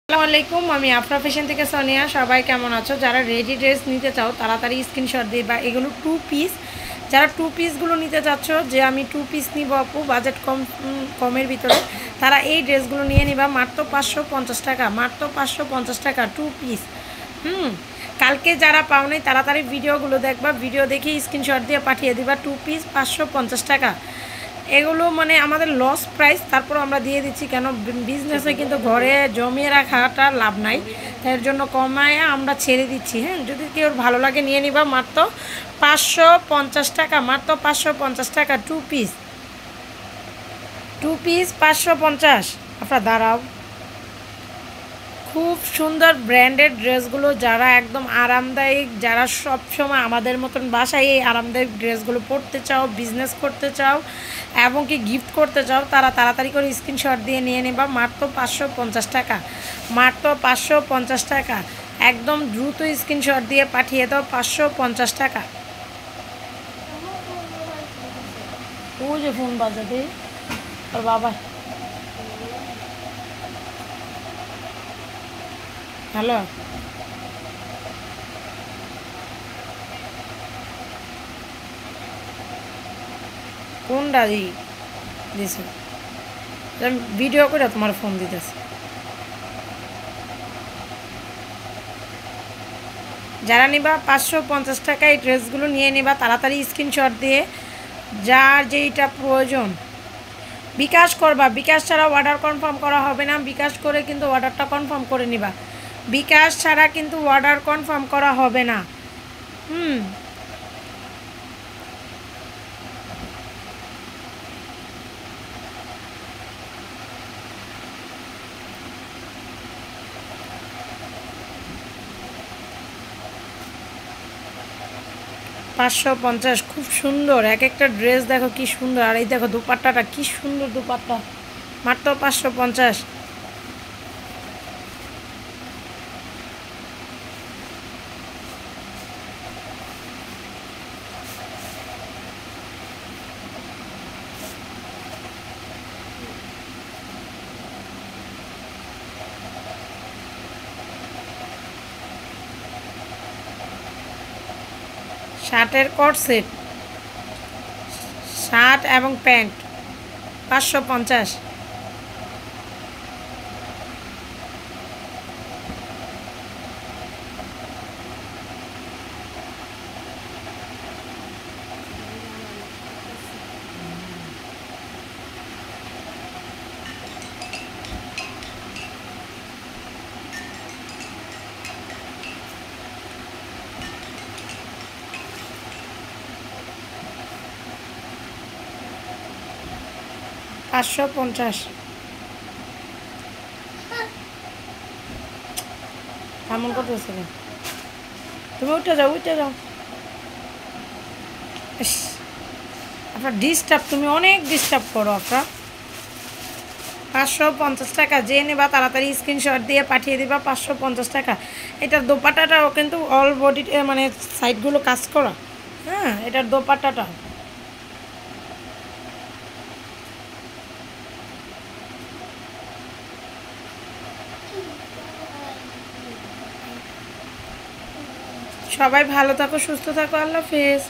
আসসালামু আলাইকুম, আমি আফরা ফ্যাশন থেকে সোনিয়া। সবাই কেমন আছো? যারা রেডি ড্রেস নিতে চাও তাড়াতাড়ি স্ক্রিনশট দিয়ে, বা এগুলো টু পিস, যারা টু পিসগুলো নিতে চাচ্ছ যে আমি টু পিস নিব আপু বাজেট কমের ভিতরে, তারা এই ড্রেসগুলো নিয়ে নিবা মাত্র 550 টাকা। মাত্র 550 টাকা টু পিস। কালকে যারা পাও নাই তাড়াতাড়ি ভিডিওগুলো দেখবা, ভিডিও দেখে স্ক্রিনশট দিয়ে পাঠিয়ে দিবা। টু পিস 550 টাকা। এগুলো মানে আমাদের লস প্রাইস, তারপর আমরা দিয়ে দিচ্ছি। কেন, বিজনেসে কিন্তু ঘরে জমিয়ে রাখাটা লাভ নাই, এর জন্য কমায় আমরা ছেড়ে দিচ্ছি। হ্যাঁ, যদি কেউ ভালো লাগে নিয়ে নিবা মাত্র 550 টাকা। মাত্র 550 টাকা টু পিস। Two piece 550। আপনার দাঁড়াও, খুব সুন্দর ব্র্যান্ডেড ড্রেসগুলো, যারা একদম আরামদায়ক, যারা সব সময় আমাদের মতন বাসায় এই আরামদায়ক ড্রেসগুলো পরতে চাও, বিজনেস করতে চাও এবং কি গিফট করতে চাও, তারা তাড়াতাড়ি করে স্ক্রিনশট দিয়ে নিয়ে নেবা মাত্র 550 টাকা। মাত্র 550 টাকা। একদম দ্রুত স্ক্রিনশট দিয়ে পাঠিয়ে দাও 550 টাকা। ও যে ফোন বাজাতে ওর বাবা। হ্যালো, কোনটা দিছে? ভিডিও করে তোমার ফোন দিতেছে। যারা নিবা 550 টাকা এই ড্রেসগুলো নিয়ে নিবা তাড়াতাড়ি স্ক্রিনশট দিয়ে, যার যেইটা প্রয়োজন বিকাশ করবা। বিকাশ ছাড়া অর্ডার কনফার্ম করা হবে না। বিকাশ করে কিন্তু অর্ডারটা কনফার্ম করে নিবা। বিকাশ ছাড়া কিন্তু অর্ডার কনফার্ম করা হবে না। 550। খুব সুন্দর এক একটা ড্রেস, দেখো কি সুন্দর। আর এই দেখো দুপাট্টাটা কি সুন্দর দুপাট্টা। মাত্র 550। শার্টের কোট সেট, শার্ট এবং প্যান্ট 550। 550। এমন করতেছে কেন? তুমি উঠে যাও, উঠে যাও। ইস, আপনার ডিস্টার্ব, তুমি অনেক ডিস্টার্ব করো আপনার। 550 টাকা। যে নেবা তাড়াতাড়ি স্ক্রিনশট দিয়ে পাঠিয়ে দিবা 550 টাকা। এটার দোপাট্টাটাও কিন্তু অল বডি, মানে সাইডগুলো কাজ করা। হ্যাঁ, এটার দোপাট্টাটা সবাই ভালো থাকো, সুস্থ থাকো, আল্লাহ হাফেজ।